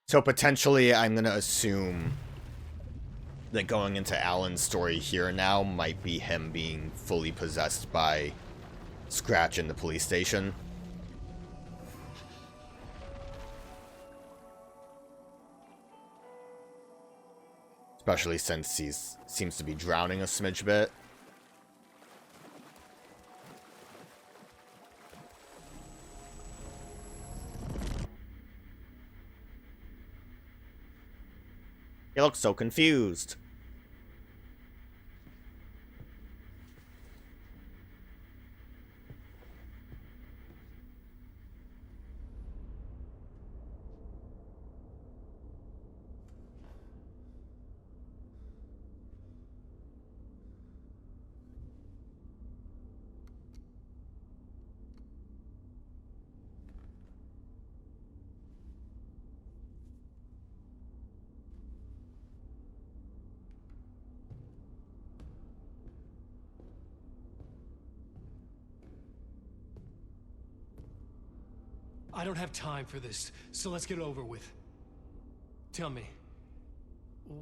So potentially I'm going to assume that going into Alan's story here and now might be him being fully possessed by Scratch in the police station. Especially since he seems to be drowning a smidge bit. He looks so confused. I don't have time for this, so let's get it over with. Tell me,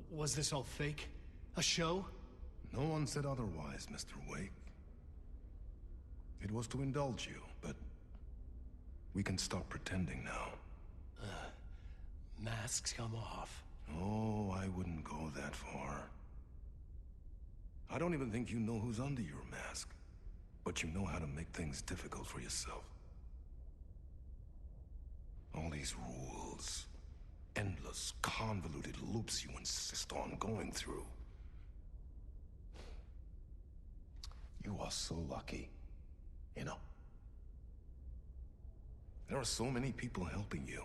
was this all fake? A show? No one said otherwise, Mr. Wake. It was to indulge you, but we can stop pretending now. Masks come off. Oh, I wouldn't go that far. I don't even think you know who's under your mask, but you know how to make things difficult for yourself. All these rules, endless, convoluted loops you insist on going through. You are so lucky, you know. There are so many people helping you.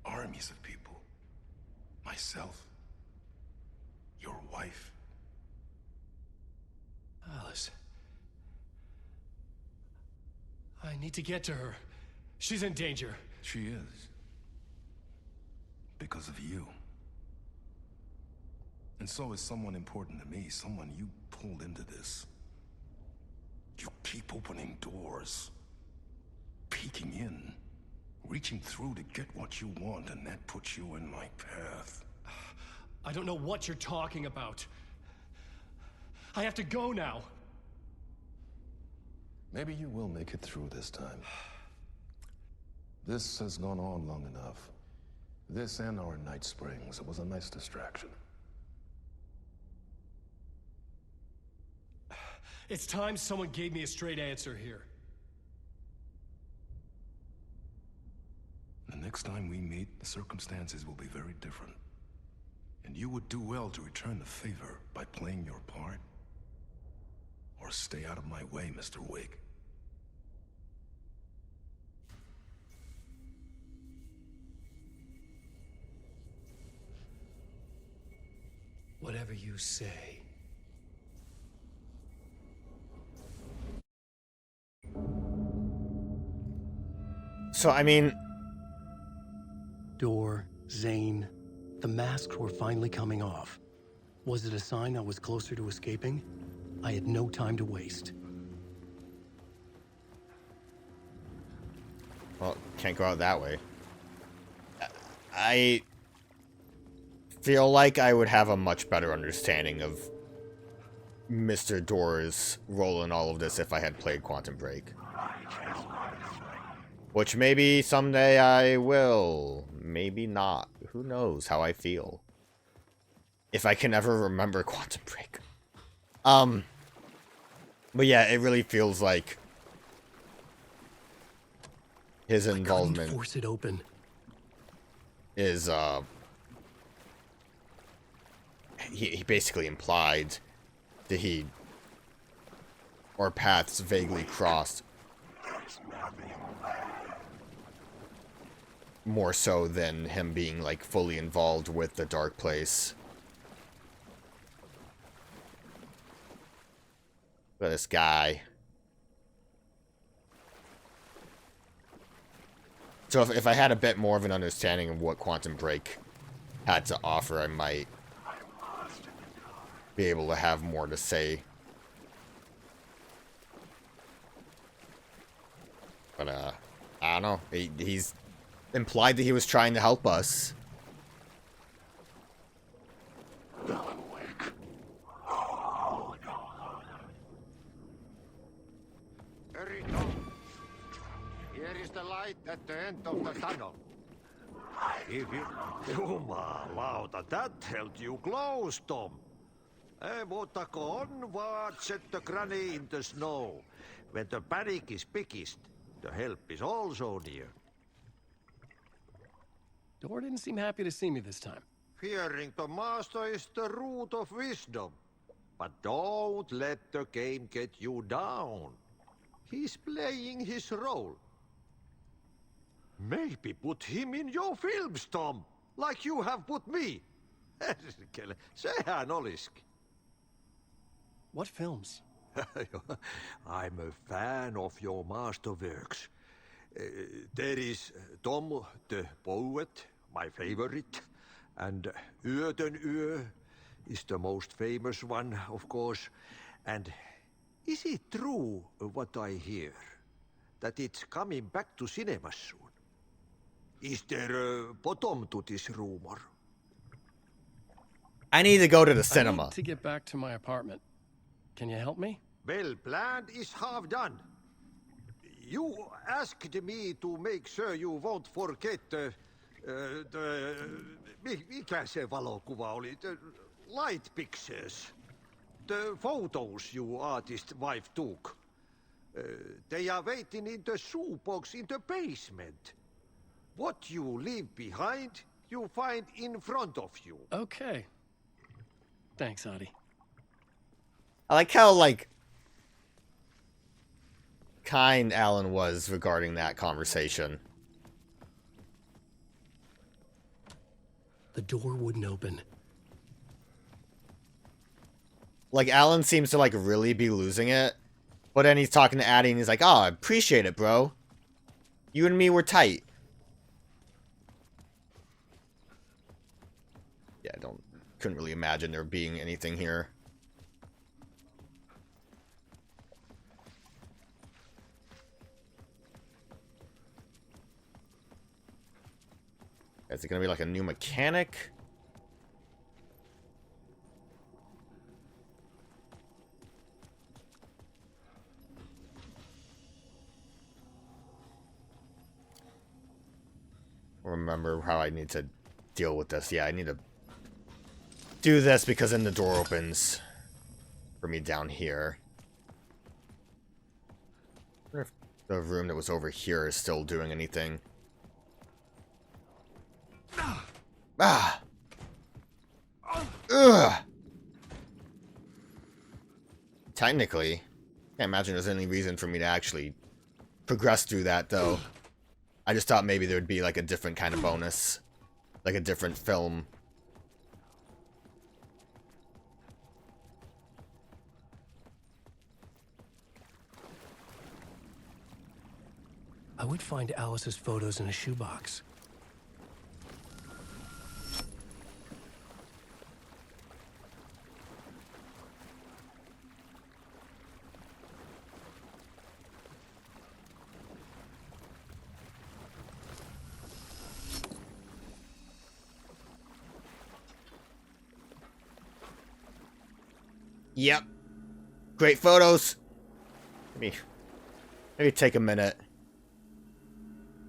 Armies of people. Myself. Your wife. Alice. I need to get to her. She's in danger. She is. Because of you. And so is someone important to me, someone you pulled into this. You keep opening doors. Peeking in. Reaching through to get what you want, and that puts you in my path. I don't know what you're talking about. I have to go now. Maybe you will make it through this time. This has gone on long enough. This and our night springs. It was a nice distraction. It's time someone gave me a straight answer here. The next time we meet, the circumstances will be very different. And you would do well to return the favor by playing your part. Or stay out of my way, Mr. Wake. Whatever you say. So, I mean... Door, Zane, the masks were finally coming off. Was it a sign I was closer to escaping? I had no time to waste. Well, can't go out that way. I feel like I would have a much better understanding of Mr. Door's role in all of this if I had played Quantum Break. Which maybe someday I will. Maybe not. Who knows how I feel. If I can ever remember Quantum Break. But yeah, it really feels like his involvement I couldn't force it open. is he basically implied that our paths vaguely crossed more so than him being like fully involved with the dark place. Look at this guy. So if I had a bit more of an understanding of what Quantum Break had to offer, I might be able to have more to say But, I don't know. He's implied that he was trying to help us. Here is the light at the end of the tunnel. If you... Jumalauta, that held you close, Tom. Mutta on watched the granny in the snow. When the panic is biggest, the help is also near. Door didn't seem happy to see me this time. Fearing the master is the root of wisdom. But don't let the game get you down. He's playing his role. Maybe put him in your films, Tom. Like you have put me. Sehän olisikin. What films? I'm a fan of your masterworks. There is Tom the Poet, my favorite. And Yöden Yö is the most famous one, of course. And is it true what I hear? That it's coming back to cinemas soon? Is there a bottom to this rumor? I need to go to the I cinema. need to get back to my apartment. Can you help me? Well, planned is half done. You asked me to make sure you won't forget mikä se valokuva oli? The light pictures. The photos you artist wife took. They are waiting in the shoebox in the basement. What you leave behind, you find in front of you. Okay. Thanks, Adi. I like how, like, kind Alan was regarding that conversation. The door wouldn't open. Like, Alan seems to, like, really be losing it. But then he's talking to Addie and he's like, oh, I appreciate it, bro. You and me were tight. Yeah, couldn't really imagine there being anything here. Is it gonna be like a new mechanic? Remember how I need to deal with this. Yeah, I need to do this because then the door opens for me down here. I wonder if the room that was over here is still doing anything. Ah! Ugh! Technically, can't imagine there's any reason for me to actually progress through that, though. I just thought maybe there would be like a different kind of bonus. Like a different film. I would find Alice's photos in a shoebox. Yep. Great photos. Maybe take a minute.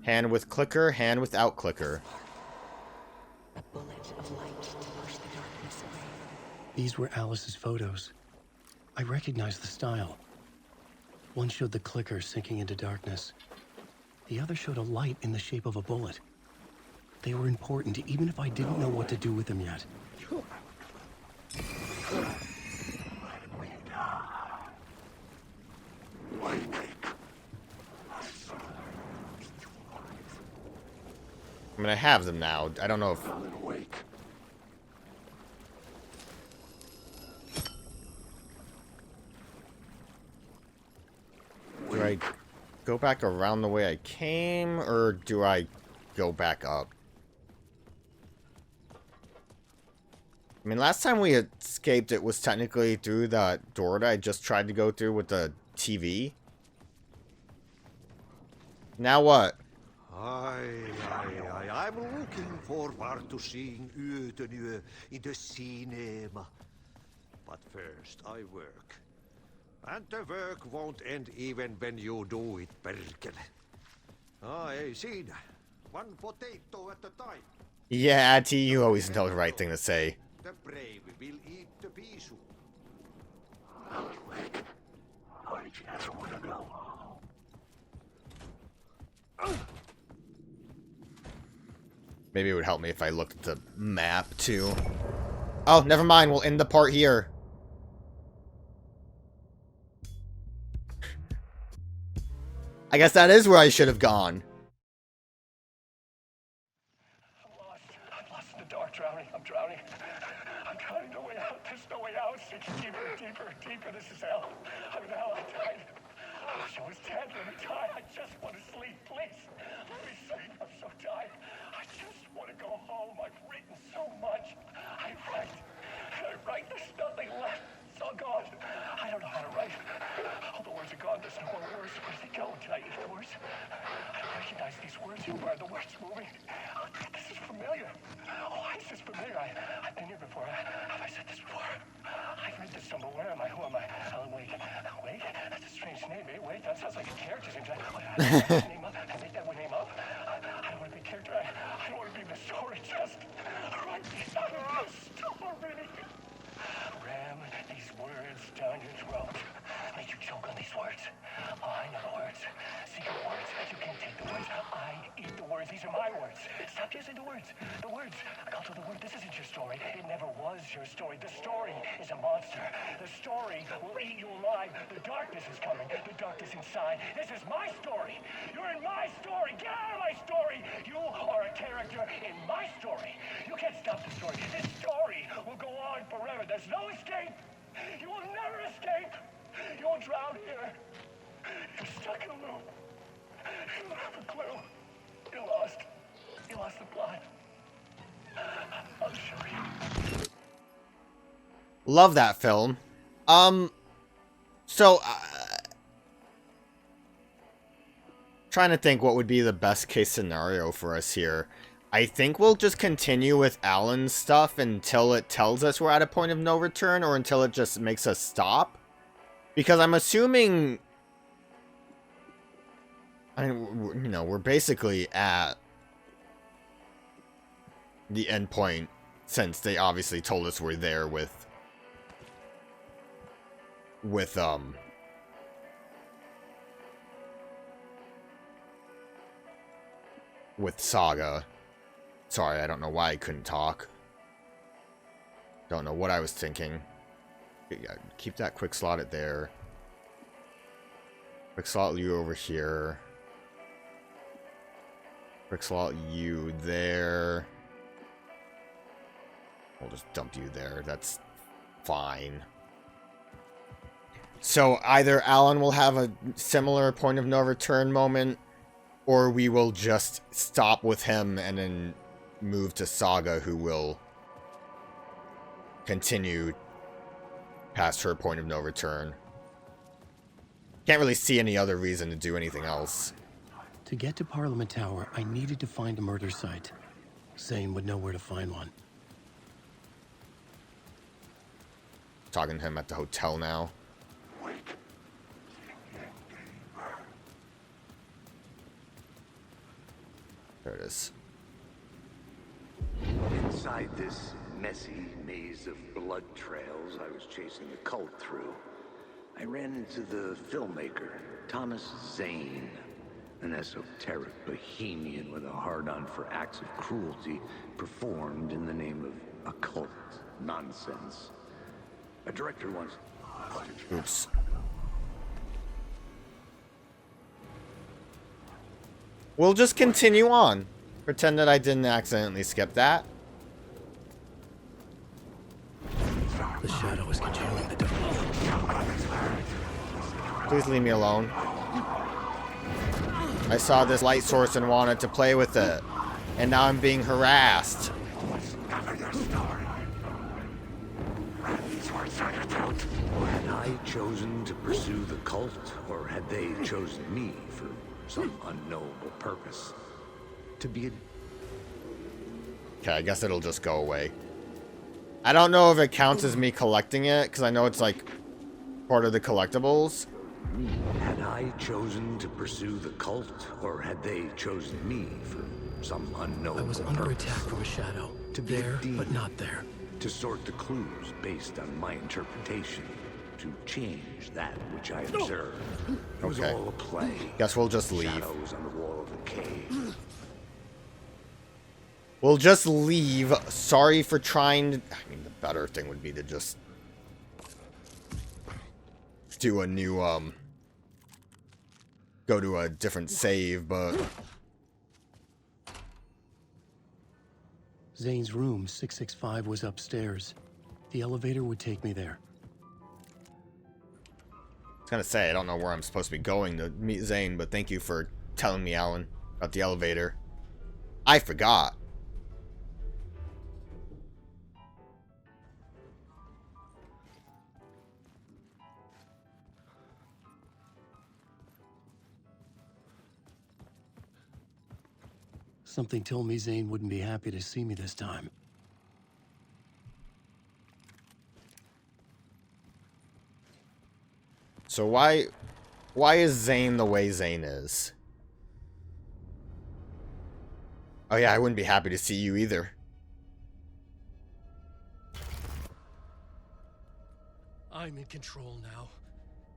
Hand with clicker, hand without clicker. A bullet of light to push the darkness away. These were Alice's photos. I recognized the style. One showed the clicker sinking into darkness. The other showed a light in the shape of a bullet. They were important, even if I didn't know what to do with them yet. I mean, I have them now. I don't know if... Do I go back around the way I came, or do I go back up? I mean, last time we escaped, it was technically through that door that I just tried to go through with the TV. Now what? I'm looking forward to seeing Yöten Yö in the cinema. But first, I work. And the work won't end even when you do it, perkele. Hey, siinä. One potato at a time. Yeah, Ati, you always know the right thing to say. The brave will eat the pisu. Maybe it would help me if I looked at the map, too. Oh, never mind. We'll end the part here. I guess that is where I should have gone. I'm lost in the dark, drowning. I'm drowning. I'm drowning. No way out. There's no way out. It's sinking deeper and deeper and deeper. This is hell. I'm in hell. I'm dying. I wish I was dead. Let me die. I just want to sleep. Please. Let me sleep. I'm so tired. I just want to go home. I've written so much. I write. And I write. There's nothing left. It's all gone. I don't know how to write. All the words are gone. There's no more words. Where did they go? Did I eat the words? I don't recognize these words. Who are the words moving? Oh, this is familiar. Oh, why is this familiar? I've been here before. Have I said this before? I've read this somewhere. Where am I? Who am I? Alan Wake. Wake? That's a strange name, eh? Wake? That sounds like a character's name. I make that name up. I make that name up. I don't want to be a character. I don't want to be the story. Just write me out of the story. Ram these words down your throat. Make you choke on these words. Oh, I know the words. Secret words. You can't take the words. I eat the words. These are my words. Stop using the words. The words. I'll tell the word. This isn't your story. It never was your story. The story is a monster. The story will eat you alive. The darkness is coming. The darkness inside. This is my story. You're in my story. Get out of my story. You are a character in my story. You can't stop the story. This story will go on forever. There's no escape. You will never escape. You will drown here. You're stuck in a loop. You don't have a clue. You're lost. You lost the plot. I'll show you. Love that film. So, trying to think what would be the best case scenario for us here. I think we'll just continue with Alan's stuff until it tells us we're at a point of no return, or until it just makes us stop. Because I'm assuming, I mean, you know, we're basically at the end point, since they obviously told us we're there with Saga. Sorry, I don't know why I couldn't talk. Don't know what I was thinking. Yeah, keep that quick slot it there. Quick slot you over here. Quick slot you there. We'll just dump you there. That's fine. So either Alan will have a similar point of no return moment, or we will just stop with him and then move to Saga, who will continue past her point of no return. Can't really see any other reason to do anything else. To get to Parliament Tower, I needed to find a murder site. Zane would know where to find one. Talking to him at the hotel now. There it is. Inside this messy maze of blood trails I was chasing the cult through, I ran into the filmmaker, Thomas Zane, an esoteric bohemian with a hard-on for acts of cruelty performed in the name of occult nonsense. A director once... Oops. We'll just continue on. Pretend that I didn't accidentally skip that. The shadow is controlling the door. Please leave me alone. I saw this light source and wanted to play with it. And now I'm being harassed. Had I chosen to pursue the cult, or had they chosen me for some unknowable purpose. To be a... Okay, I guess it'll just go away. I don't know if it counts as me collecting it, because I know it's like part of the collectibles. Had I chosen to pursue the cult, or had they chosen me for some unknowable I was purpose? under attack from a shadow. To there, but not there. To sort the clues based on my interpretation. To change that which I observed. It was Okay. all a play. Guess we'll just leave. Shadows on the wall of the cave. We'll just leave. Sorry for trying to... I mean, the better thing would be to just do a new, go to a different save, but... Zane's room, 665, was upstairs. The elevator would take me there. I was gonna say, I don't know where I'm supposed to be going to meet Zane, but thank you for telling me, Alan, about the elevator. I forgot. Something told me Zane wouldn't be happy to see me this time. So why is Zane the way Zane is? Oh yeah, I wouldn't be happy to see you either. I'm in control now.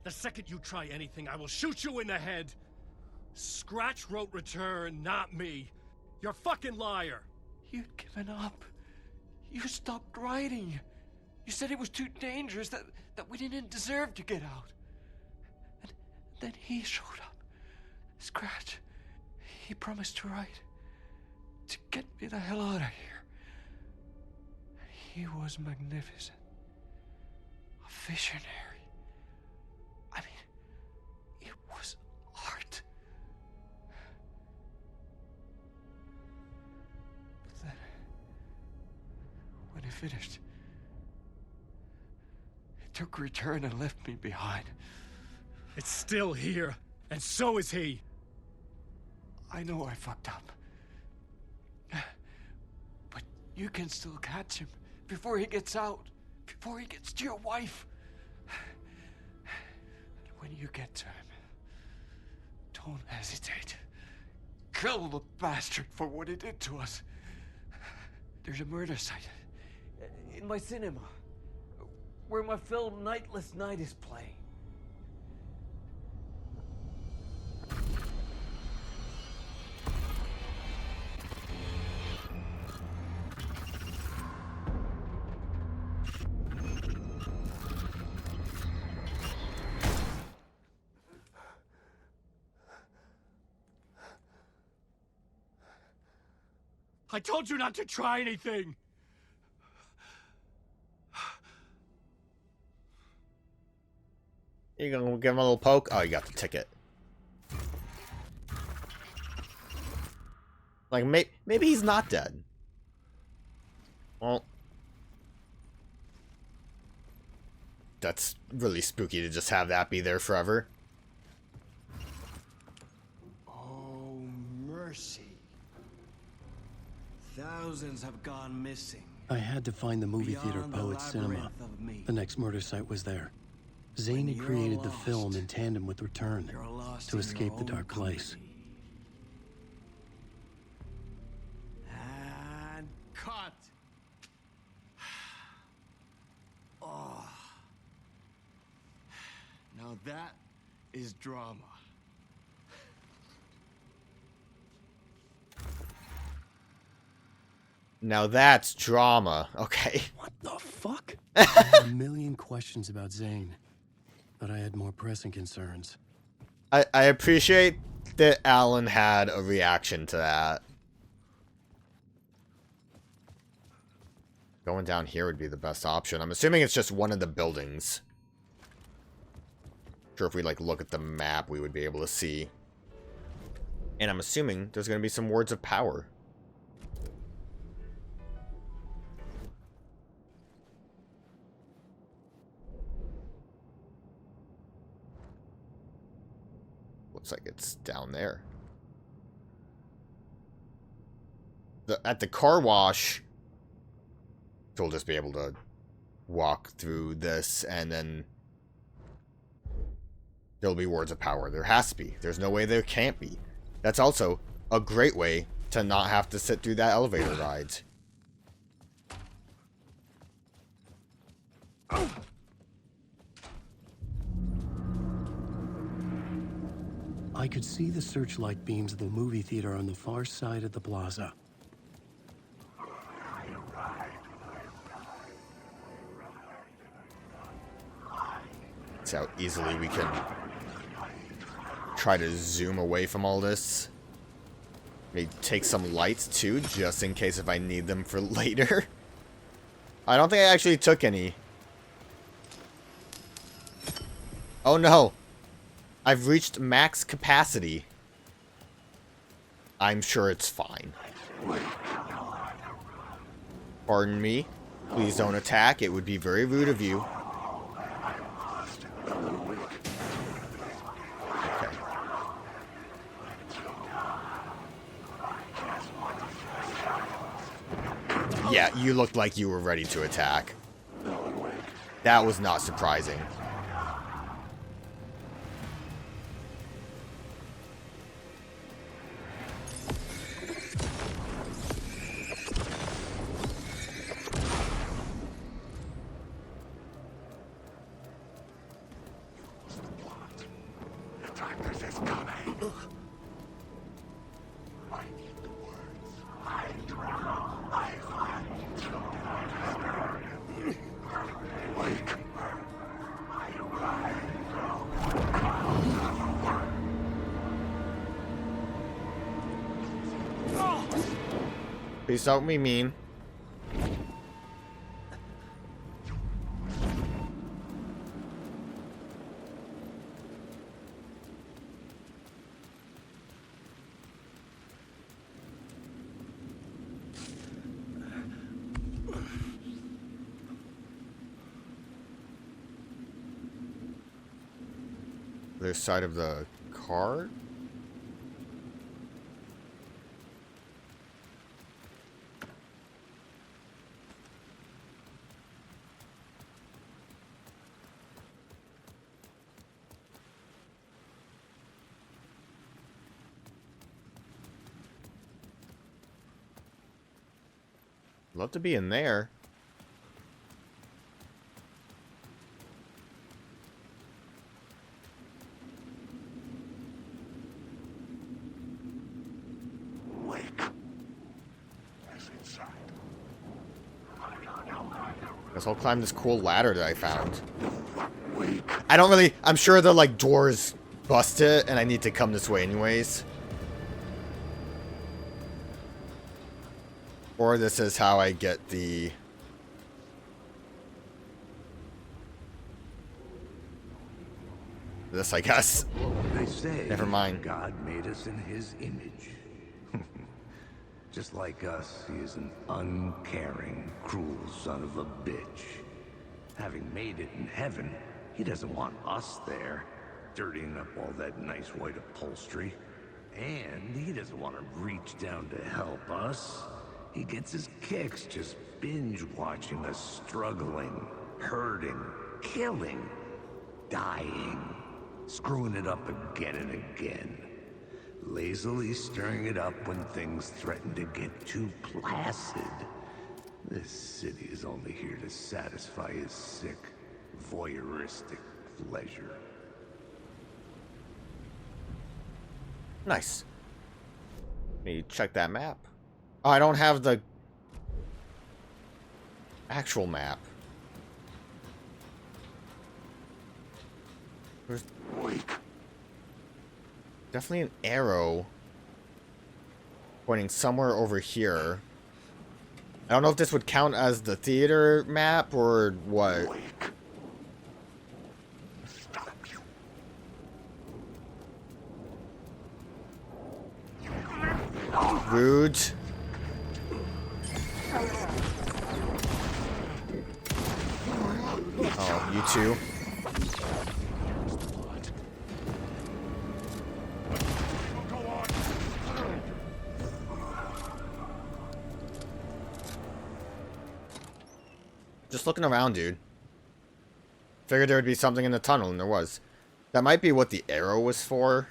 The second you try anything, I will shoot you in the head. Scratch wrote return, not me. You're a fucking liar. You'd given up. You stopped writing. You said it was too dangerous, that we didn't deserve to get out. And then he showed up. Scratch. He promised to write. To get me the hell out of here. He was magnificent. A visionary. I mean, it was art. But then, when he finished, he took return and left me behind. It's still here, and so is he. I know I fucked up. But you can still catch him before he gets out, before he gets to your wife. And when you get to him, don't hesitate. Kill the bastard for what he did to us. There's a murder site in my cinema where my film Nightless Night is playing. I told you not to try anything. You gonna give him a little poke? Oh, you got the ticket. Like, maybe he's not dead. Well, that's really spooky to just have that be there forever. Oh, mercy. Thousands have gone missing. I had to find the movie theater Beyond the Poet Cinema. labyrinth of me. The next murder site was there. Zane had When created you're the film lost, in tandem with Return You're lost to in escape your the own dark place. company. And cut. Oh. Now that is drama. Now that's drama. Okay. What the fuck? I had a million questions about Zane, but I had more pressing concerns. I appreciate that Alan had a reaction to that. Going down here would be the best option. I'm assuming it's just one of the buildings. Sure, if we like look at the map, we would be able to see. And I'm assuming there's going to be some words of power. Looks like it's down there. At the car wash, we'll just be able to walk through this, and then there'll be words of power. There has to be. There's no way there can't be. That's also a great way to not have to sit through that elevator ride. I could see the searchlight beams of the movie theater on the far side of the plaza. That's how easily we can try to zoom away from all this. Maybe take some lights too, just in case if I need them for later. I don't think I actually took any. Oh no! I've reached max capacity. I'm sure it's fine. Pardon me. Please don't attack. It would be very rude of you. Okay. Yeah, you looked like you were ready to attack. That was not surprising. Please don't be mean. Other side of the car? Love to be in there. Wake. Is inside. Guess I'll climb this cool ladder that I found. Wake. I don't really... I'm sure the, like, doors busted, and I need to come this way anyways. Or this is how I get the... This, I guess. They say Never mind. God made us in his image. Just like us, he is an uncaring, cruel son of a bitch. Having made it in heaven, he doesn't want us there, dirtying up all that nice white upholstery. And he doesn't want to reach down to help us. He gets his kicks just binge-watching us struggling, hurting, killing, dying, screwing it up again and again. Lazily stirring it up when things threaten to get too placid. This city is only here to satisfy his sick, voyeuristic pleasure. Nice. Let me check that map. Oh, I don't have the actual map. There's definitely an arrow pointing somewhere over here. I don't know if this would count as the theater map or what. Rude. Oh, you too. just looking around, dude. Figured there would be something in the tunnel, and there was. That might be what the arrow was for.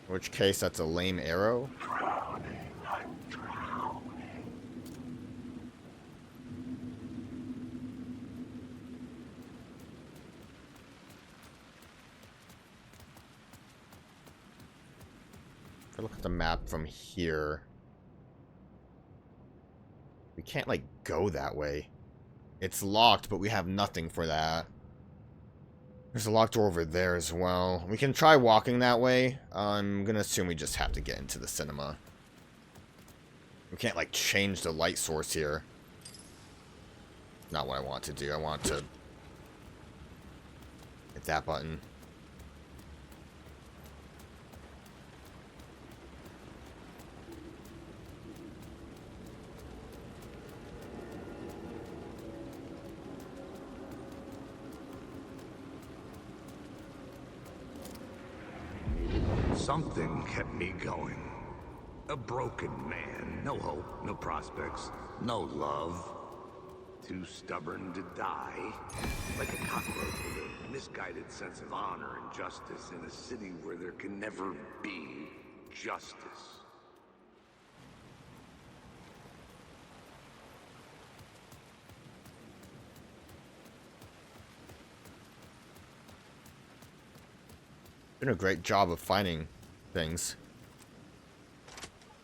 In which case, that's a lame arrow. If I look at the map from here, we can't, like, go that way. It's locked, but we have nothing for that. There's a locked door over there as well. We can try walking that way. I'm gonna assume we just have to get into the cinema. We can't, like, change the light source here. Not what I want to do. I want to hit that button. Something kept me going. A broken man. No hope, no prospects, no love. Too stubborn to die. Like a cockroach with a misguided sense of honor and justice in a city where there can never be justice. Doing a great job of finding things.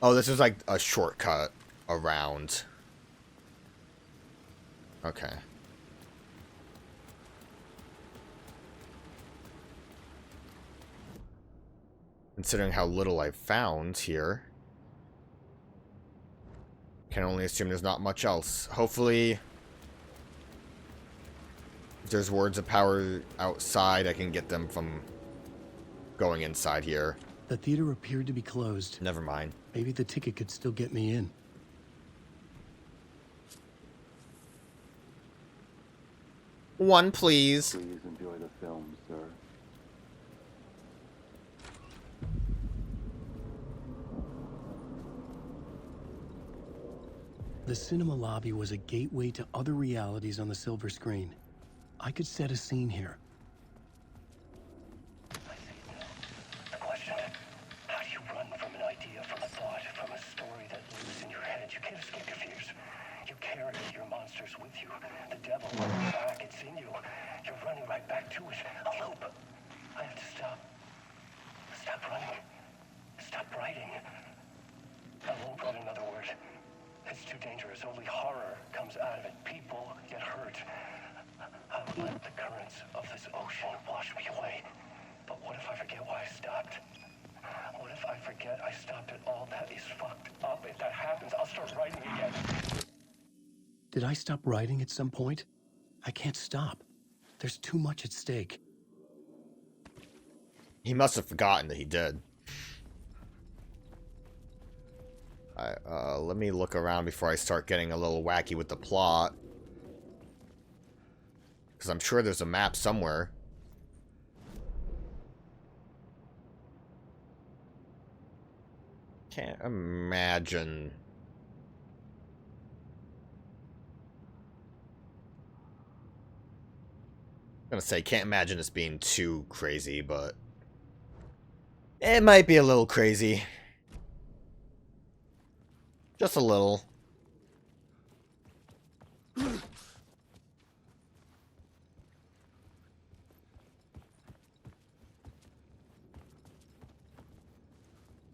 Oh, this is like a shortcut around. Okay. Considering how little I've found here, can only assume there's not much else. Hopefully, if there's words of power outside, I can get them from going inside here. The theater appeared to be closed. Never mind. Maybe the ticket could still get me in. One, please. Please enjoy the film, sir. The cinema lobby was a gateway to other realities on the silver screen. I could set a scene here. The question, how do you run from an idea, from a thought, from a story that lives in your head? You can't escape your fears. You carry your monsters with you. The devil on your back, it's in you. You're running right back to it. A loop. I have to stop. Stop running. Stop writing. I won't write another word. It's too dangerous. Only horror comes out of it. People get hurt. I'll let the currents of this ocean wash me away. But what if I forget why I stopped? What if I forget I stopped at all? That is fucked up. If that happens, I'll start writing again. Did I stop writing at some point? I can't stop. There's too much at stake. He must have forgotten that he did. Let me look around before I start getting a little wacky with the plot. Because I'm sure there's a map somewhere. Can't imagine. I'm gonna say, can't imagine this being too crazy, but it might be a little crazy. Just a little.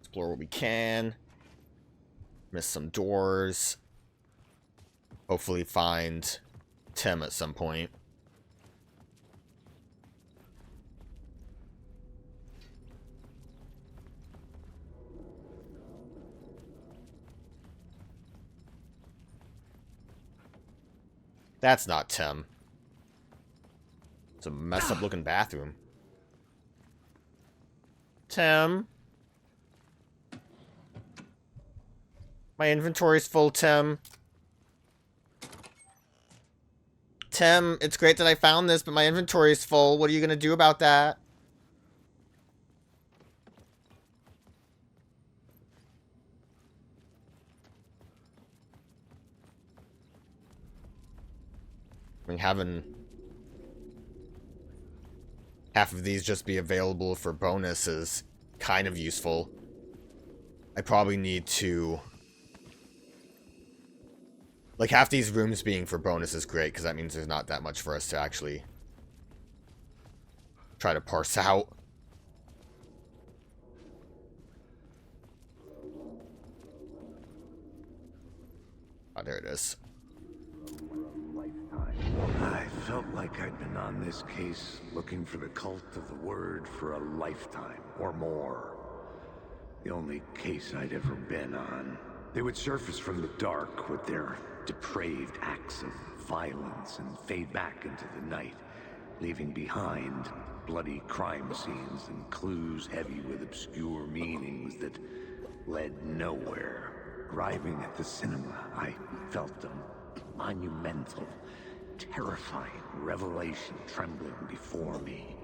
Explore what we can. Miss some doors. Hopefully find Tim at some point. That's not Tim. It's a messed up looking bathroom. Tim? My inventory's full, Tim. Tim, it's great that I found this, but my inventory's full. What are you gonna do about that? I mean, having half of these just be available for bonus is kind of useful. I probably need to... Like, half these rooms being for bonus is great, because that means there's not that much for us to actually try to parse out. Oh, there it is. I felt like I'd been on this case looking for the cult of the word for a lifetime or more. The only case I'd ever been on. They would surface from the dark with their depraved acts of violence and fade back into the night, leaving behind bloody crime scenes and clues heavy with obscure meanings that led nowhere. Arriving at the cinema, I felt a monumental, terrifying revelation trembling before me,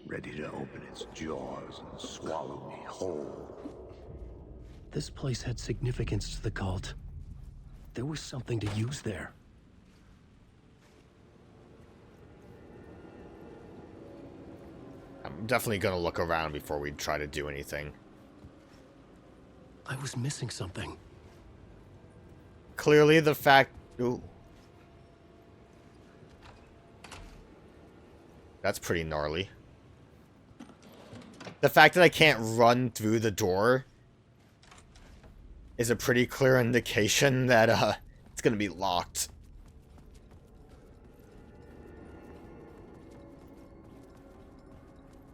ready to open its jaws and swallow me whole. This place had significance to the cult. There was something to use there. I'm definitely gonna look around before we try to do anything. I was missing something. Clearly the fact... Ooh. That's pretty gnarly. The fact that I can't run through the door is a pretty clear indication that it's gonna be locked.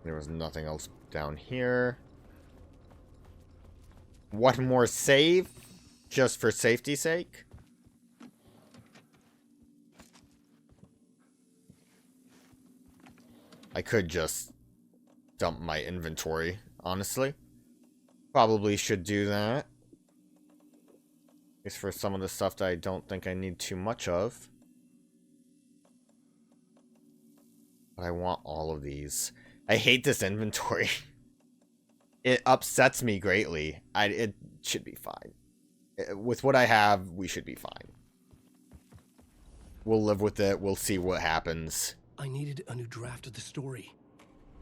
There was nothing else down here. One more save, just for safety's sake. I could just dump my inventory, honestly. Probably should do that. At least for some of the stuff that I don't think I need too much of. But I want all of these. I hate this inventory. It upsets me greatly. It should be fine. With what I have, we should be fine. We'll live with it. We'll see what happens. I needed a new draft of the story.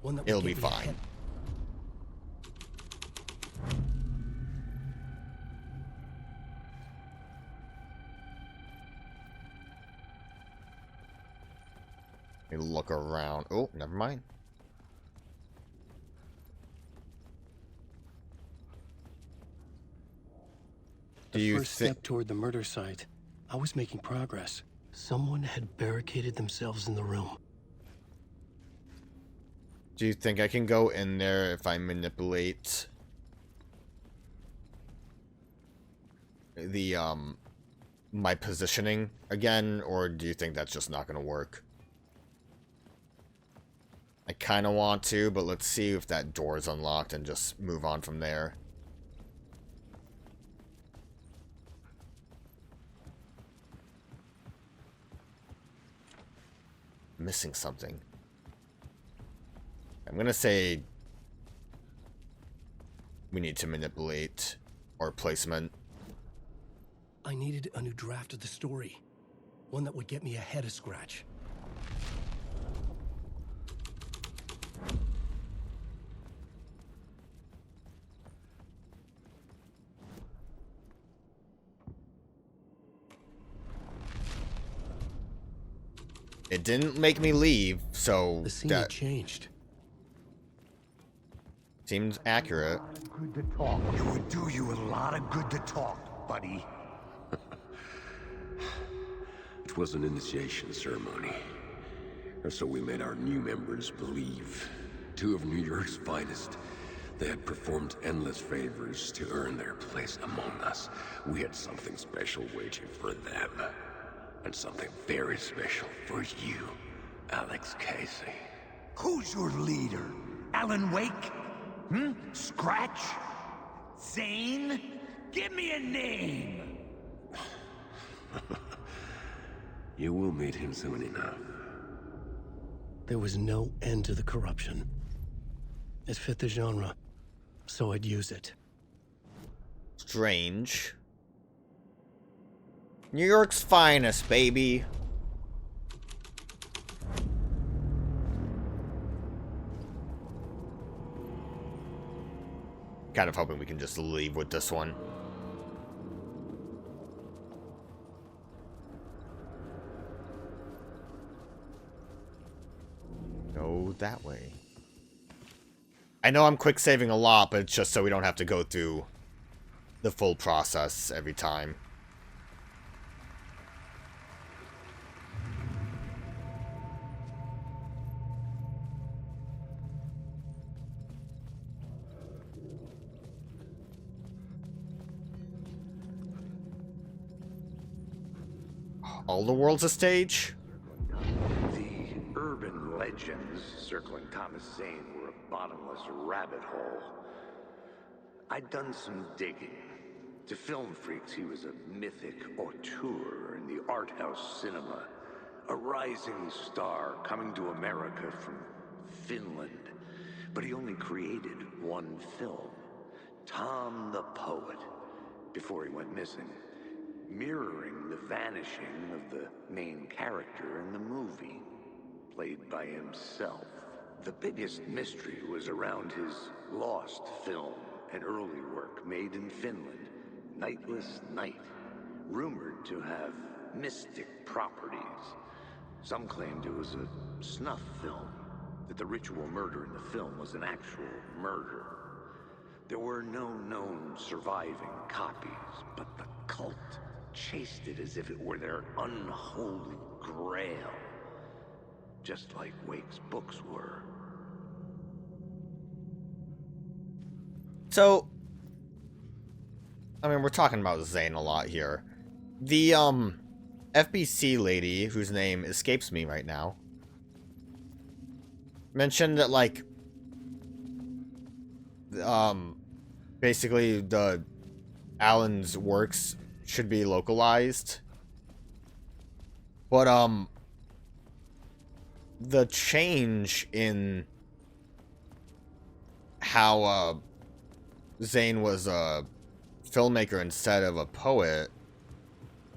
One that would It'll get be me fine. ahead. Let me look around. Oh, never mind. The first step toward the murder site. I was making progress. Someone had barricaded themselves in the room. Do you think I can go in there if I manipulate the my positioning again, or do you think that's just not gonna work? I kind of want to, but let's see if that door is unlocked and just move on from there. Missing something. I'm gonna say we need to manipulate our placement. I needed a new draft of the story. One that would get me ahead of Scratch. It didn't make me leave, so The scene that had changed. seems accurate. Good to talk. It would do you a lot of good to talk, buddy. It was an initiation ceremony. Or so we made our new members believe. Two of New York's finest. They had performed endless favors to earn their place among us. We had something special waiting for them. And something very special for you, Alex Casey. Who's your leader? Alan Wake? Scratch? Zane? Give me a name! You will meet him soon enough. There was no end to the corruption. It fit the genre, so I'd use it. Strange. New York's finest, baby. kind of hoping we can just leave with this one. Go that way. I know I'm quick saving a lot, but it's just so we don't have to go through the full process every time. All the world's a stage? The urban legends circling Thomas Zane were a bottomless rabbit hole. I'd done some digging. To film freaks, he was a mythic auteur in the art house cinema. A rising star coming to America from Finland. But he only created one film, Tom the Poet, before he went missing, mirroring the vanishing of the main character in the movie, played by himself. The biggest mystery was around his lost film, an early work made in Finland, Nightless Night, rumored to have mystic properties. Some claimed it was a snuff film, that the ritual murder in the film was an actual murder. There were no known surviving copies, but the cult chased it as if it were their unholy grail, just like Wake's books were. So, I mean, we're talking about Zane a lot here. The, FBC lady, whose name escapes me right now, mentioned that, like, basically the Alan's works should be localized. But, the change in how, Zane was a filmmaker instead of a poet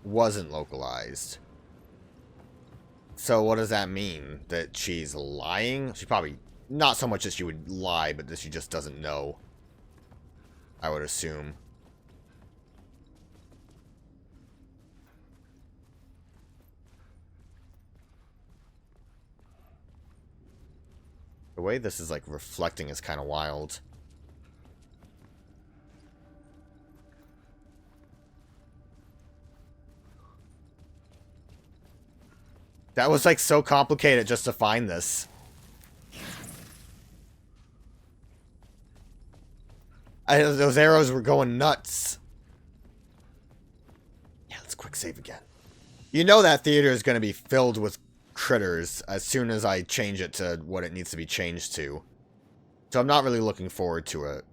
wasn't localized. So what does that mean? That she's lying? She probably, not so much that she would lie, but that she just doesn't know, I would assume. The way this is like reflecting is kind of wild. That was like so complicated just to find this. Those arrows were going nuts. Yeah, let's quick save again. You know that theater is going to be filled with critters as soon as I change it to what it needs to be changed to. So I'm not really looking forward to it.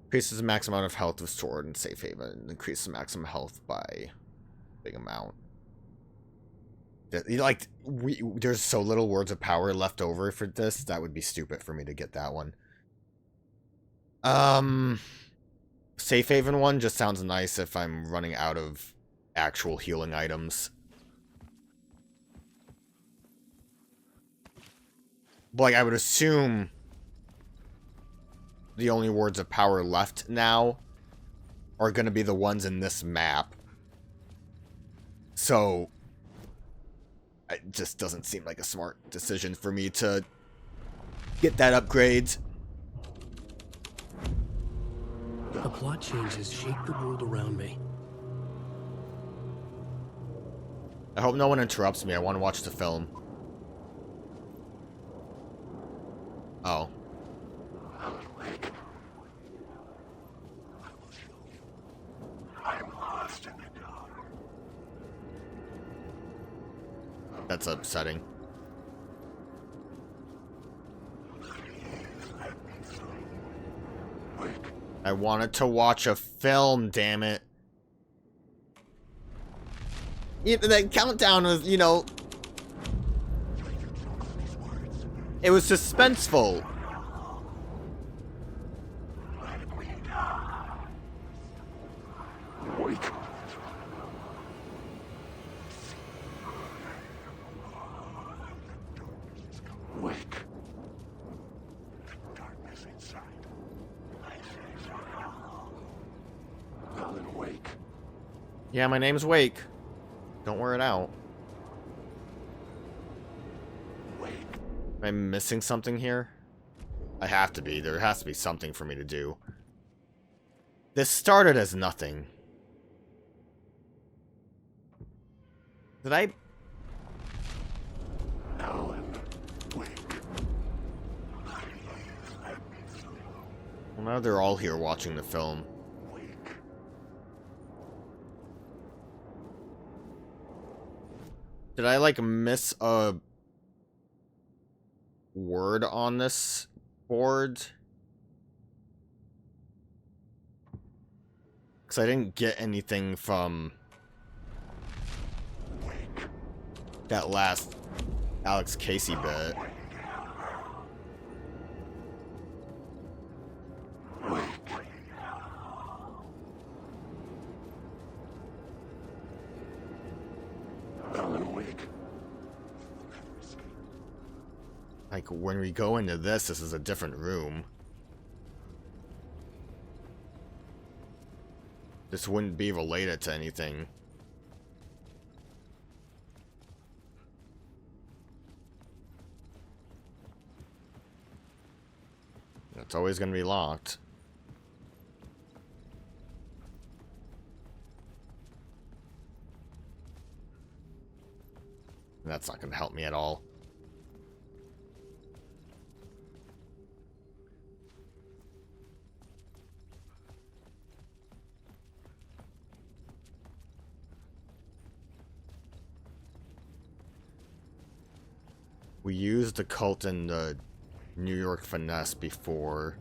Increases the maximum amount of health restored in safe haven. Increases the maximum health by a big amount. Like, there's so little words of power left over for this. That would be stupid for me to get that one. Safe haven one just sounds nice if I'm running out of actual healing items. But, like, I would assume the only words of power left now are going to be the ones in this map. So it just doesn't seem like a smart decision for me to get that upgrade. The plot changes shake the world around me. I hope no one interrupts me. I want to watch the film. Oh. I'm lost in the dark. That's upsetting. I wanted to watch a film, damn it. Yeah, that countdown was, you know, it was suspenseful. Wake. Wake. The darkness inside. Yeah, my name's Wake. Don't wear it out. Am I missing something here? I have to be. There has to be something for me to do. This started as nothing. Did I... Well, now they're all here watching the film. Did I, like, miss a word on this board? Because I didn't get anything from that last Alex Casey bit. Like, when we go into this is a different room. This wouldn't be related to anything. It's always going to be locked. That's not going to help me at all. We used the cult in the New York finesse before.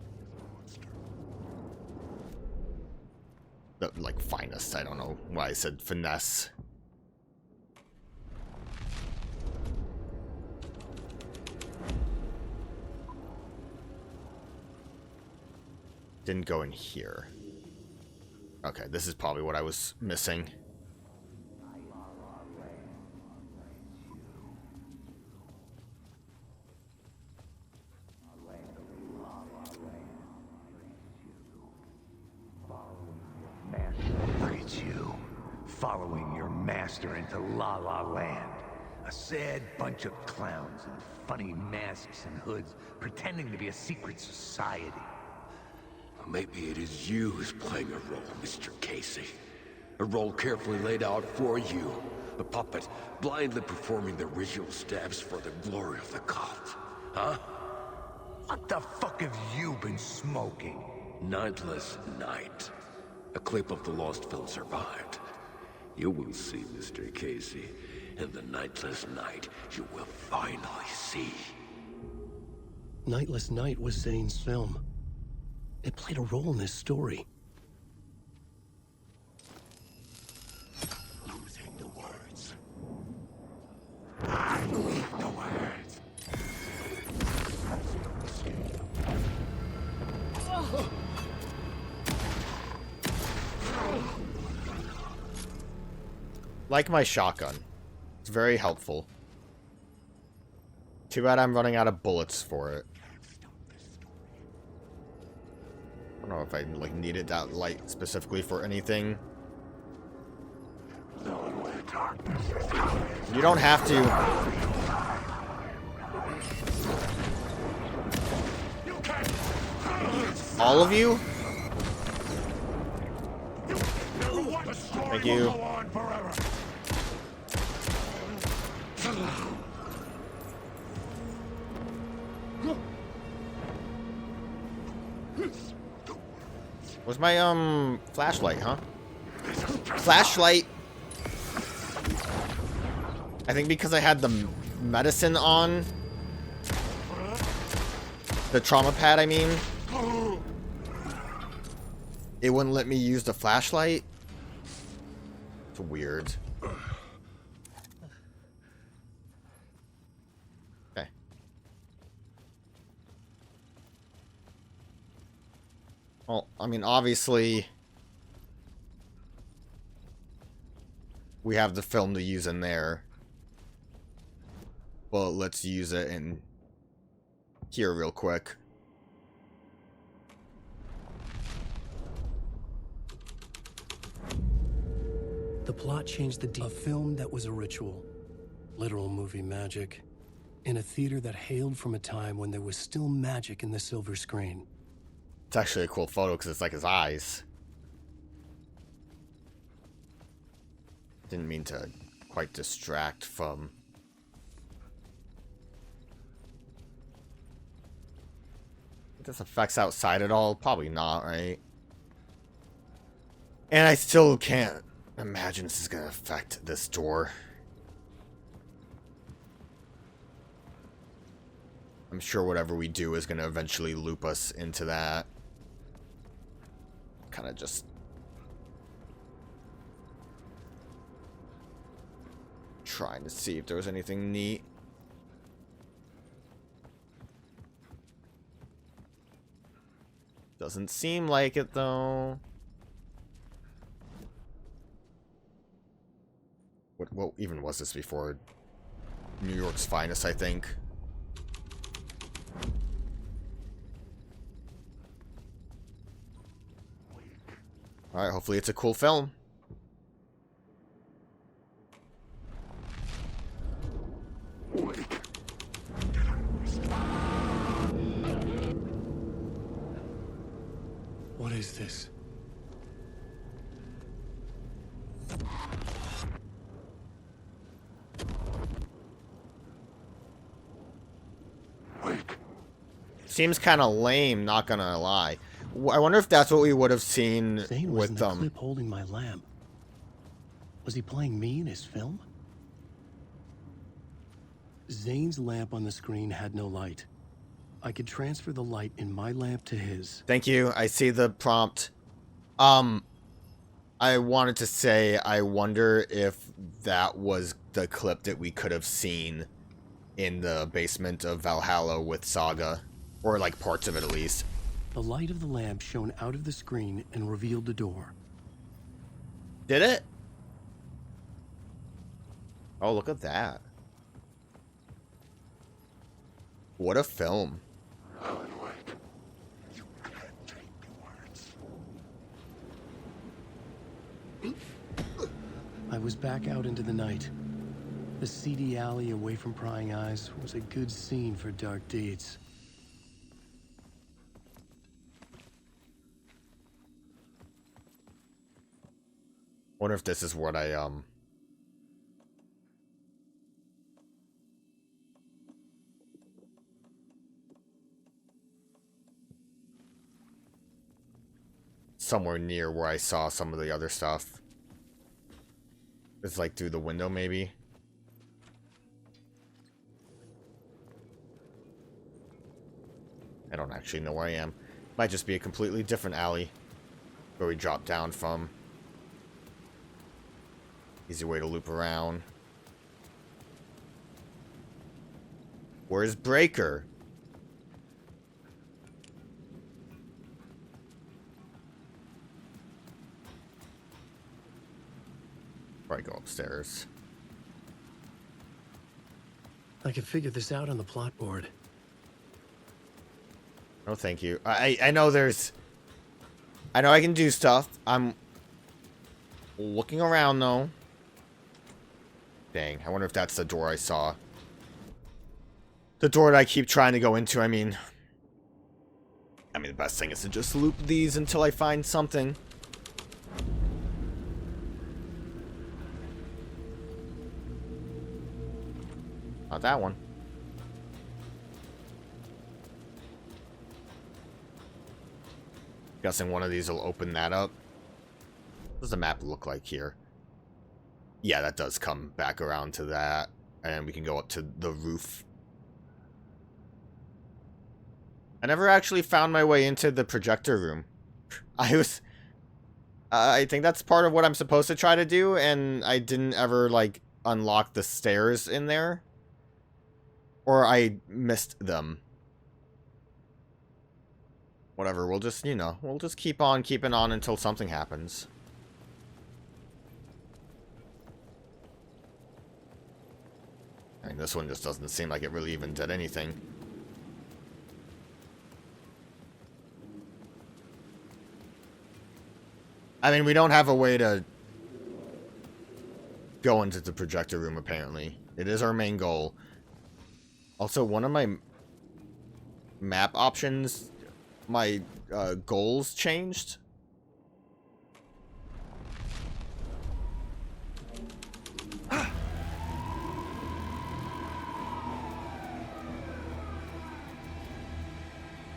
The, like, finest. I don't know why I said finesse. Didn't go in here. Okay, this is probably what I was missing. Look at you, following your master into La La Land. A sad bunch of clowns in funny masks and hoods, pretending to be a secret society. Maybe it is you who's playing a role, Mr. Casey. A role carefully laid out for you. A puppet blindly performing the ritual steps for the glory of the cult. Huh? What the fuck have you been smoking? Nightless Night. A clip of the lost film survived. You will see, Mr. Casey. In the Nightless Night, you will finally see. Nightless Night was Zane's film. It played a role in this story. Losing the words. I believe the words. Like my shotgun. It's very helpful. Too bad I'm running out of bullets for it. I don't know if I like needed that light specifically for anything. You don't have to. All of you? Thank you. Where's my flashlight, huh? Flashlight. I think because I had the medicine on, the trauma pad, I mean, it wouldn't let me use the flashlight. It's weird. Okay. Well, I mean, obviously, we have the film to use in there. Well, let's use it in here real quick. The plot changed a film that was a ritual. Literal movie magic. In a theater that hailed from a time when there was still magic in the silver screen. It's actually a cool photo because it's like his eyes. Didn't mean to quite distract from... This effects outside at all? Probably not, right? And I still can't imagine this is going to affect this door. I'm sure whatever we do is going to eventually loop us into that. Kind of just... trying to see if there was anything neat. Doesn't seem like it, though. What even was this before? New York's Finest, I think. Alright, hopefully it's a cool film. What is this? Seems kind of lame, not gonna lie. I wonder if that's what we would have seen Zane was with in the clip holding my lamp. Was he playing me in his film? Zane's lamp on the screen had no light. I could transfer the light in my lamp to his. Thank you. I see the prompt. I wanted to say, I wonder if that was the clip that we could have seen in the basement of Valhalla with Saga. Or, like, parts of it at least. The light of the lamp shone out of the screen and revealed the door. Did it? Oh, look at that. What a film. I was back out into the night. The seedy alley away from prying eyes was a good scene for dark deeds. Wonder if this is what I, somewhere near where I saw some of the other stuff. It's like through the window, maybe. I don't actually know where I am. Might just be a completely different alley where we dropped down from. Easy way to loop around. Where's Breaker? Probably go upstairs. I can figure this out on the plot board. No, thank you. I know there's... I know I can do stuff. I'm looking around, though. Dang, I wonder if that's the door I saw. The door that I keep trying to go into, I mean, the best thing is to just loop these until I find something. Not that one. Guessing one of these will open that up. What does the map look like here? Yeah, that does come back around to that. And we can go up to the roof. I never actually found my way into the projector room. I think that's part of what I'm supposed to try to do, and I didn't ever, like, unlock the stairs in there. Or I missed them. Whatever, we'll just, we'll just keep on keeping on until something happens. I mean, this one just doesn't seem like it really even did anything. I mean, we don't have a way to go into the projector room, apparently. It is our main goal. Also, one of my map options, my goals changed.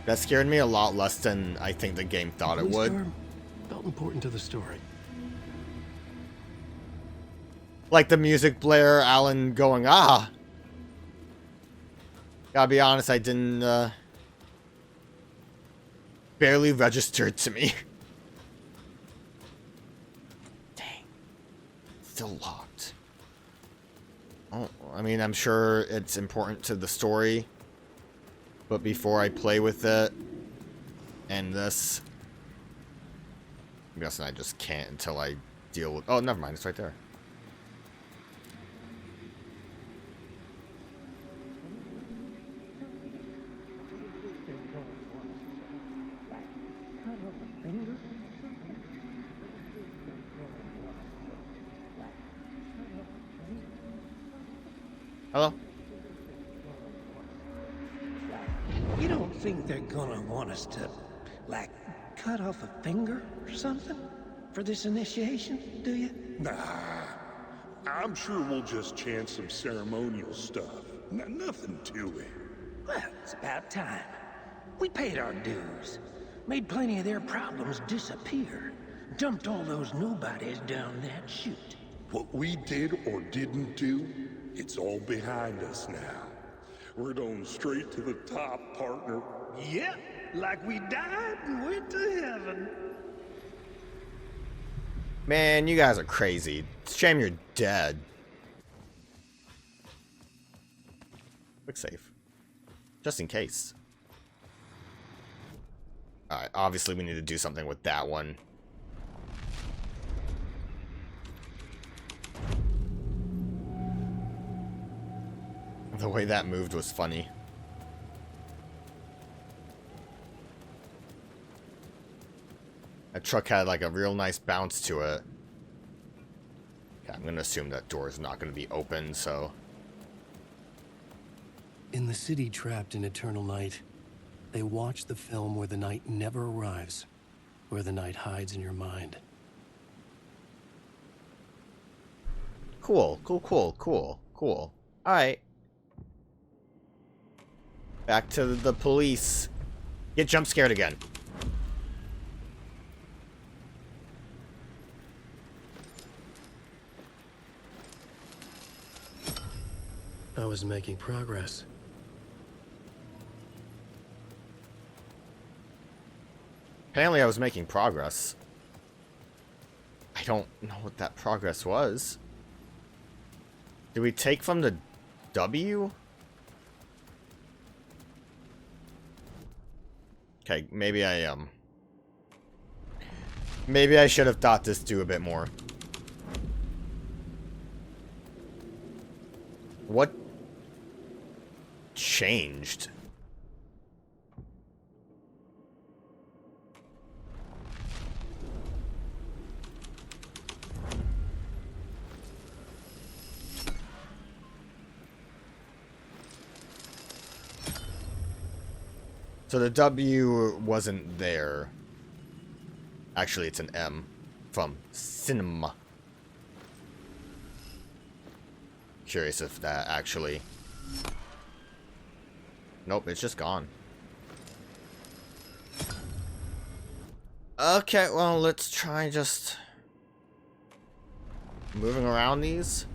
That scared me a lot less than I think the game thought it would. Felt important to the story. Like the music blare, Alan going, ah! Gotta be honest, I didn't, barely registered to me. Dang. Still locked. Oh, I mean, I'm sure it's important to the story. But before I play with it, and this, I'm guessing I just can't until I deal with... Oh, never mind, it's right there. Hello? You don't think they're gonna want us to, like, cut off a finger or something for this initiation, do you? Nah, I'm sure we'll just chant some ceremonial stuff. Nothing to it. Well, it's about time. We paid our dues. Made plenty of their problems disappear. Dumped all those nobodies down that chute. What we did or didn't do, it's all behind us now. We're going straight to the top, partner. Yep, like we died and went to heaven. Man, you guys are crazy. It's a shame you're dead. Quick save. Just in case. Alright, obviously we need to do something with that one. The way that moved was funny. That truck had like a real nice bounce to it. Okay, I'm gonna assume that door is not gonna be open, so... In the city trapped in eternal night, they watch the film where the night never arrives, where the night hides in your mind. Cool, cool, cool, cool, cool. Alright. Back to the police. Get jump scared again. I was making progress. Apparently I was making progress. I don't know what that progress was. Did we take from the W? Okay, maybe I maybe I should have thought this through a bit more. What changed? So the W wasn't there. Actually, it's an M from cinema. Curious if that actually... Nope, it's just gone. Okay, well, let's try just... moving around these.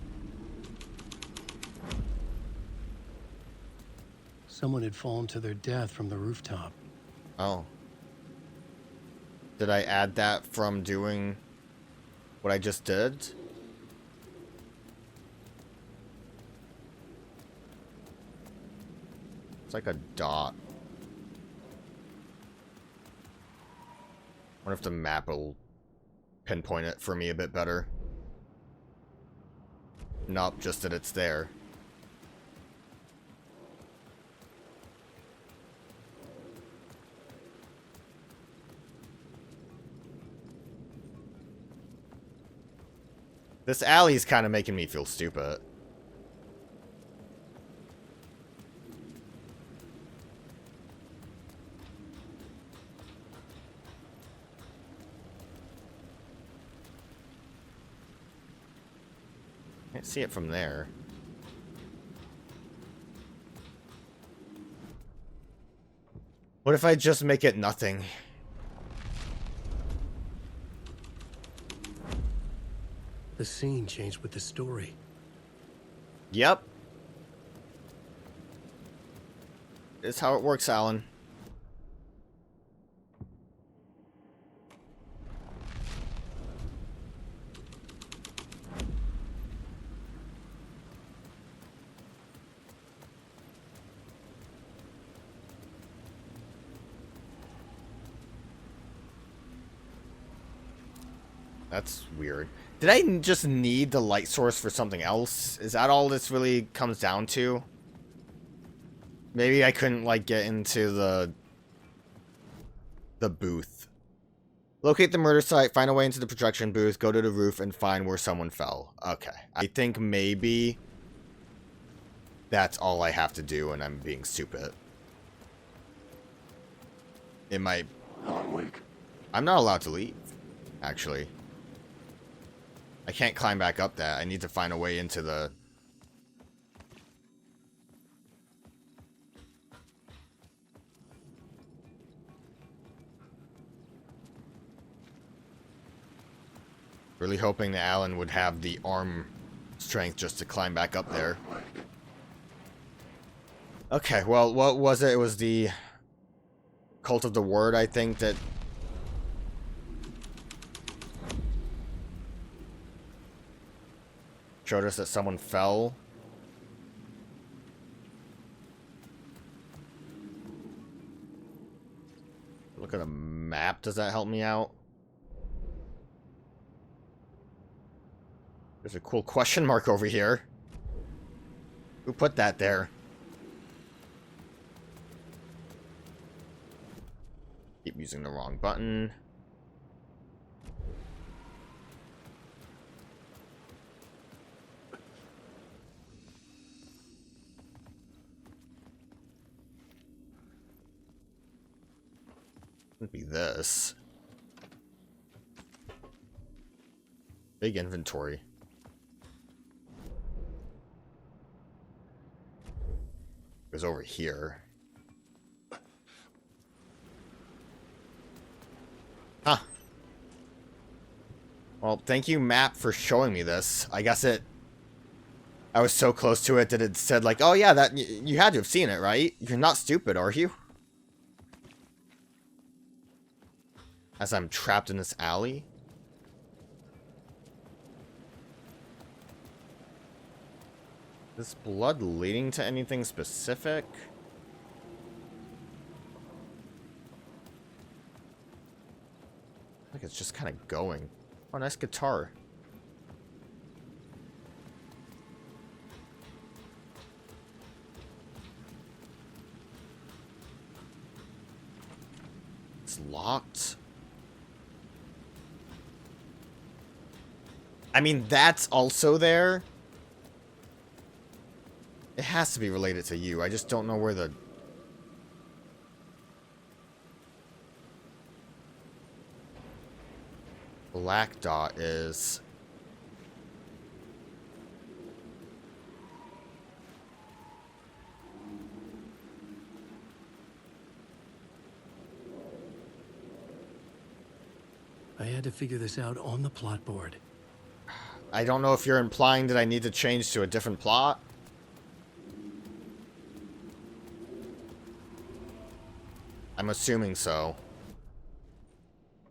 Someone had fallen to their death from the rooftop. Oh. Did I add that from doing what I just did? It's like a dot. I wonder if the map will pinpoint it for me a bit better. Nope, just that it's there. This alley's kind of making me feel stupid. Can't see it from there. What if I just make it nothing? The scene changed with the story. Yep. It's how it works, Alan. That's weird. Did I just need the light source for something else? Is that all this really comes down to? Maybe I couldn't, like, get into the booth. Locate the murder site, find a way into the projection booth, go to the roof, and find where someone fell. Okay. I think maybe that's all I have to do, and I'm being stupid. It might... I'm not allowed to leave, actually. I can't climb back up that. I need to find a way into the... Really hoping that Alan would have the arm strength just to climb back up there. Okay, well, what was it? It was the Cult of the Word, I think, that... showed us that someone fell. Look at a map. Does that help me out? There's a cool question mark over here. Who put that there? Keep using the wrong button. Would be this. Big inventory. It was over here. Huh. Well, thank you, map, for showing me this. I guess I was so close to it that it said, like, oh yeah, that you had to have seen it, right? You're not stupid, are you? As I'm trapped in this alley. Is blood leading to anything specific? Like it's just kind of going. Oh, nice guitar. It's locked. I mean, that's also there. It has to be related to you. I just don't know where the... black dot is. I had to figure this out on the plot board. I don't know if you're implying that I need to change to a different plot. I'm assuming so.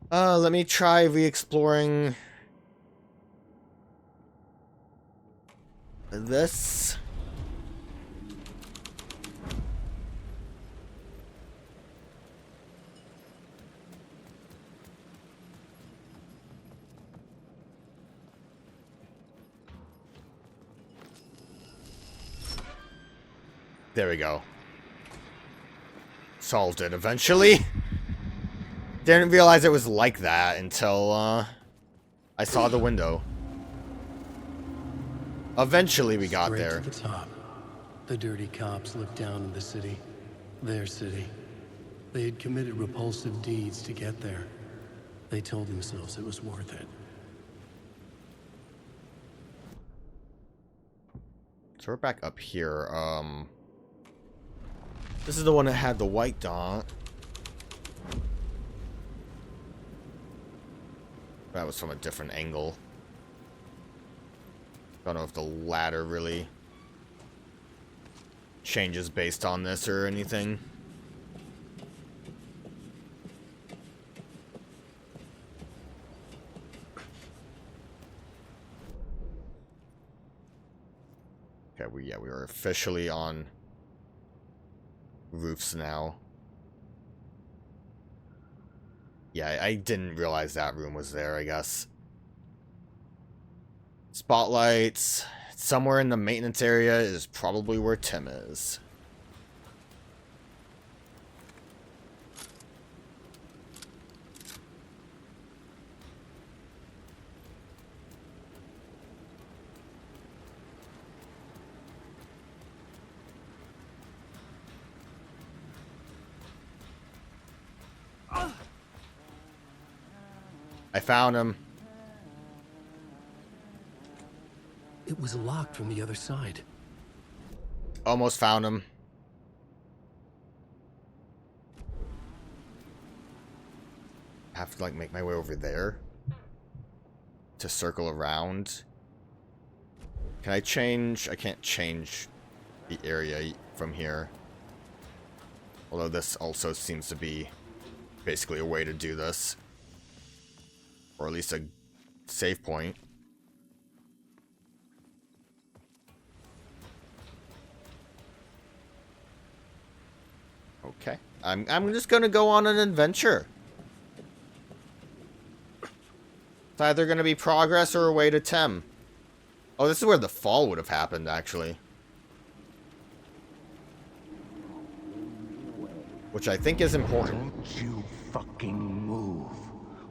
Let me try re-exploring this. There we go. Solved it eventually. Didn't realize it was like that until I saw the window. Eventually we got Straight there. to the top. The dirty cops looked down on the city. Their city. They had committed repulsive deeds to get there. They told themselves it was worth it. So we're back up here. This is the one that had the white dot. That was from a different angle. Don't know if the ladder really changes based on this or anything. Okay, we are officially on roofs now. Yeah, I didn't realize that room was there, I guess. Spotlights. Somewhere in the maintenance area is probably where Tim is. I found him. It was locked from the other side. Almost found him. I have to like make my way over there to circle around. Can I change? I can't change the area from here. Although this also seems to be basically a way to do this. Or at least a save point. Okay. I'm just gonna go on an adventure. It's either gonna be progress or a way to Tem. Oh, this is where the fall would have happened, actually. Which I think is important. Don't you fucking move,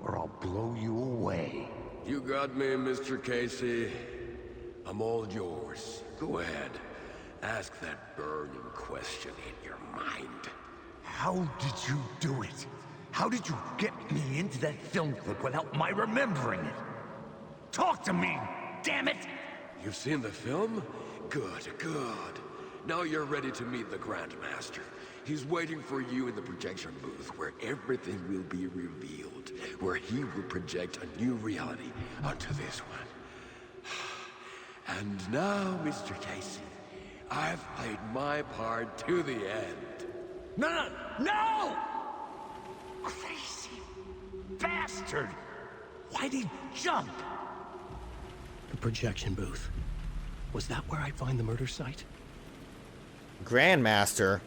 or I'll blow you away. You got me, Mr. Casey. I'm all yours. Go ahead. Ask that burning question in your mind. How did you do it? How did you get me into that film clip without my remembering it? Talk to me, damn it! You've seen the film? Good, good. Now you're ready to meet the Grandmaster. He's waiting for you in the projection booth where everything will be revealed, where he will project a new reality onto this one. And now, Mr. Casey, I've played my part to the end. No! Crazy bastard! Why'd he jump? The projection booth. Was that where I'd find the murder site? Grandmaster.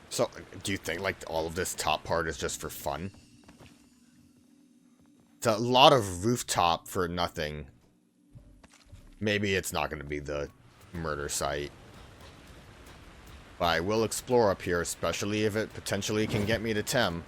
So, do you think, like, all of this top part is just for fun? It's a lot of rooftop for nothing. Maybe it's not going to be the murder site. But I will explore up here, especially if it potentially can get me to Tem.